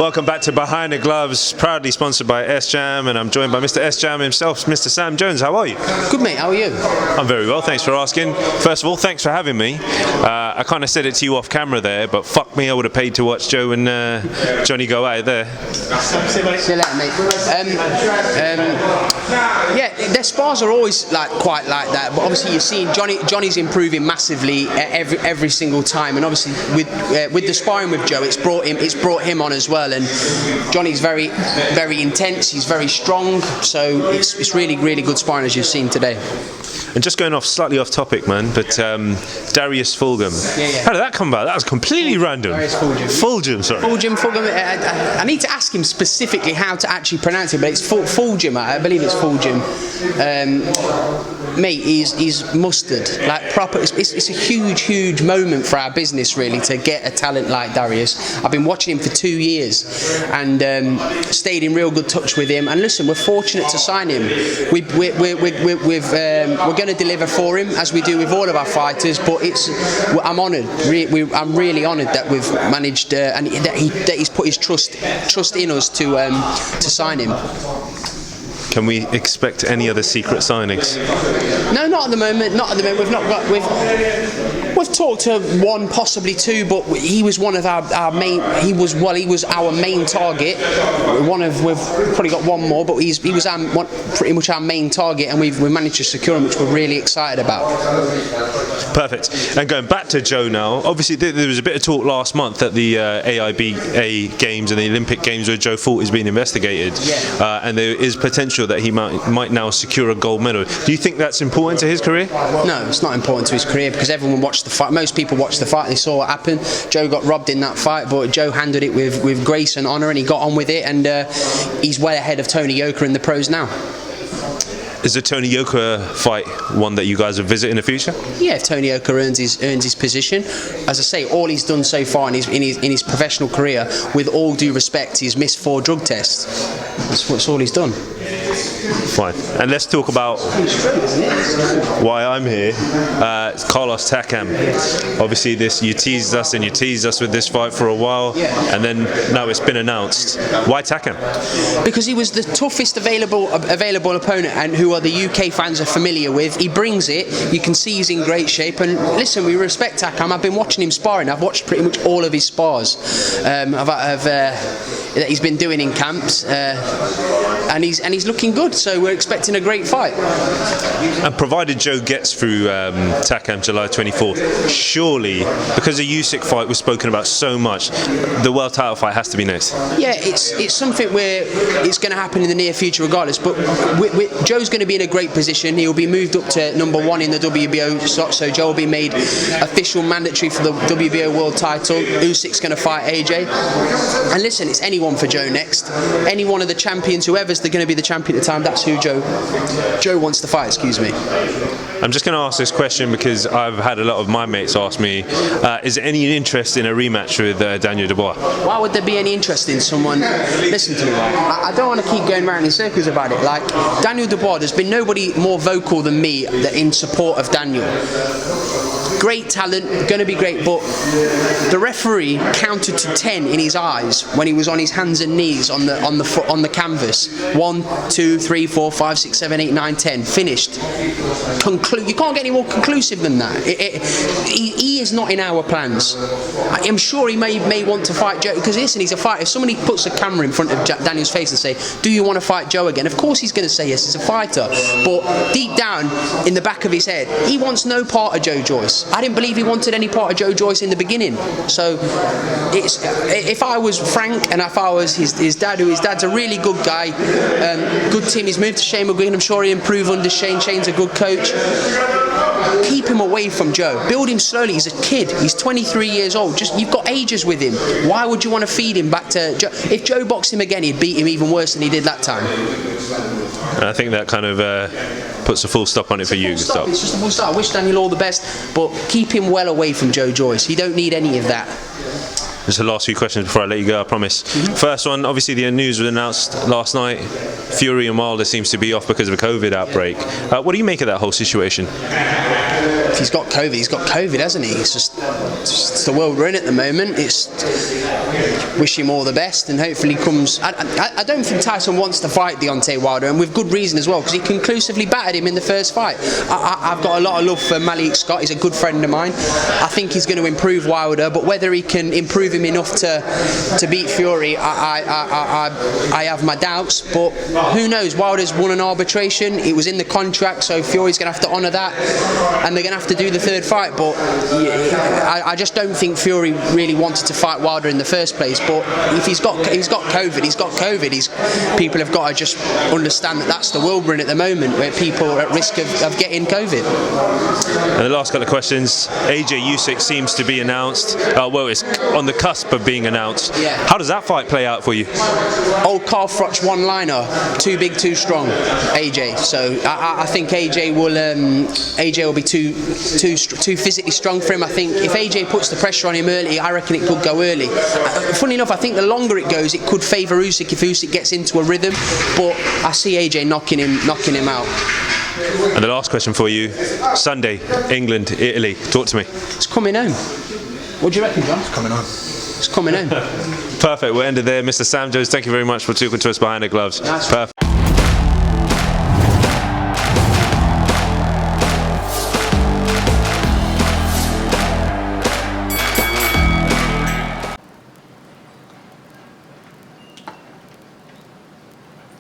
Welcome back to Behind the Gloves, proudly sponsored by S-Jam, and I'm joined by Mr. S-Jam himself, Mr. Sam Jones. How are you? Good, mate. How are you? I'm very well, thanks for asking. First of all, thanks for having me. I kind of said it to you off camera there, but fuck me, I would have paid to watch Joe and Johnny go out there. See you later, mate. Yeah, their spars are always quite like that, but obviously you're seeing Johnny's improving massively every single time, and obviously with the sparring with Joe, it's brought him on as well. And Johnny's very, very intense. He's very strong, so it's really, really good sparring as you've seen today. And just going slightly off topic, man, but Darius Fulgham. Yeah. How did that come about? That was completely random. Darius Fulgham. Fulgham. I need to ask him specifically how to actually pronounce it, but it's Fulgham. I believe it's Fulgham. Mate, he's mustard. Like proper. It's a huge moment for our business, really, to get a talent like Darius. I've been watching him for 2 years and stayed in real good touch with him. And listen, we're fortunate to sign him. We're going to deliver for him as we do with all of our fighters, but I'm honoured. I'm really honoured that we've managed and that he's put his trust in us to sign him. Can we expect any other secret signings? No, not at the moment. We've talked to one, possibly two, but he was one of our main. He was our main target. We've probably got one more, but he was pretty much our main target, and we've managed to secure him, which we're really excited about. Perfect. And going back to Joe now, obviously there was a bit of talk last month at the AIBA Games and the Olympic Games where Joe fought is being investigated, and there is potential that he might now secure a gold medal. Do you think that's important to his career? No, it's not important to his career because everyone watched the fight. Most people watched the fight. They saw what happened. Joe got robbed in that fight, but Joe handled it with grace and honour, and he got on with it, and he's well ahead of Tony Yoka in the pros now. Is the Tony Yoka fight one that you guys will visit in the future? Yeah, if Tony Yoka earns his position. As I say, all he's done so far in his professional career, with all due respect, he's missed 4 drug tests. That's all he's done. Fine. And let's talk about why I'm here. It's Joyce-Takam. Obviously, you teased us with this fight for a while, and then now it's been announced. Why Takam? Because he was the toughest available opponent, and who the UK fans are familiar with. He brings it. You can see he's in great shape. And listen, we respect Takam. I've been watching him sparring. I've watched pretty much all of his spars that he's been doing in camps, and he's looking good. So we're expecting a great fight. And provided Joe gets through Takam July 24th, surely, because the Aj-Uysk fight was spoken about so much, the world title fight has to be next. Yeah, it's something where it's going to happen in the near future regardless. But Joe's going to be in a great position. He'll be moved up to #1 in the WBO slot, so Joe will be made official mandatory for the WBO world title. Usyk's going to fight AJ. And listen, it's anyone for Joe next. Any one of the champions, whoever's going to be the champion at the time, that's who Joe wants to fight, excuse me. I'm just going to ask this question because I've had a lot of my mates ask me, is there any interest in a rematch with Daniel Dubois? Why would there be any interest in someone? Listen to me, right? I don't want to keep going around in circles about it. Like, Daniel Dubois, there's been nobody more vocal than me in support of Daniel. Great talent, going to be great, but the referee counted to 10 in his eyes when he was on his hands and knees on the canvas. 1, 2, 3, 4, 5, 6, 7, 8, 9, 10. Finished. You can't get any more conclusive than that. He is not in our plans. I'm sure he may want to fight Joe, because listen, he's a fighter. If somebody puts a camera in front of Daniel's face and say, do you want to fight Joe again? Of course he's going to say yes, he's a fighter. But deep down in the back of his head, he wants no part of Joe Joyce. I didn't believe he wanted any part of Joe Joyce in the beginning. So if I was Frank and if I was his dad, his dad's a really good guy, good team. He's moved to Shane McGuigan. I'm sure he'll improve under Shane. Shane's a good coach. Keep him away from Joe. Build him slowly. He's a kid. He's 23 years old. You've got ages with him. Why would you want to feed him back to Joe? If Joe boxed him again, he'd beat him even worse than he did that time. And I think that kind of puts a full stop on it for you, Gustav. It's just a full stop. I wish Daniel all the best, but keep him well away from Joe Joyce. He don't need any of that. Just the last few questions before I let you go, I promise. First one, obviously the news was announced last night. Fury and Wilder seems to be off because of a COVID outbreak. What do you make of that whole situation? he's got COVID, he's got COVID, hasn't he? It's just the world we're in at the moment. It's wish him all the best, and hopefully comes. I don't think Tyson wants to fight Deontay Wilder, and with good reason as well, because he conclusively battered him in the first fight. I've got a lot of love for Malik Scott. He's a good friend of mine. I think he's going to improve Wilder, but whether he can improve him enough to beat Fury, I have my doubts. But who knows? Wilder's won an arbitration. It was in the contract, so Fury's going to have to honour that, and they're going to have to do the third fight. But I just don't think Fury really wanted to fight Wilder in the first place. But if he's got COVID, he's got COVID. People have got to just understand that that's the world we're in at the moment, where people are at risk of getting COVID. And the last couple of questions. Aj-Uysk seems to be announced. Well, it's on the cusp of being announced. Yeah. How does that fight play out for you? Old Carl Froch one-liner: too big, too strong. AJ. So I think AJ will be too physically strong for him. I think if AJ puts the pressure on him early, I reckon it could go early. Funny enough, I think the longer it goes, it could favour Usyk if Usyk gets into a rhythm. But I see AJ knocking him out. And the last question for you: Sunday, England, Italy. Talk to me. It's coming home. What do you reckon, John? It's coming on. It's coming home. Perfect. We'll end it there. Mr. Sam Jones, thank you very much for talking to us behind the gloves. Nice. Perfect.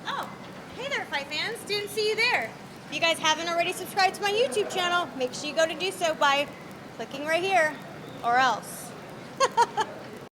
Oh, hey there, fight fans. Didn't see you there. If you guys haven't already subscribed to my YouTube channel, make sure you go to do so by clicking right here, or else.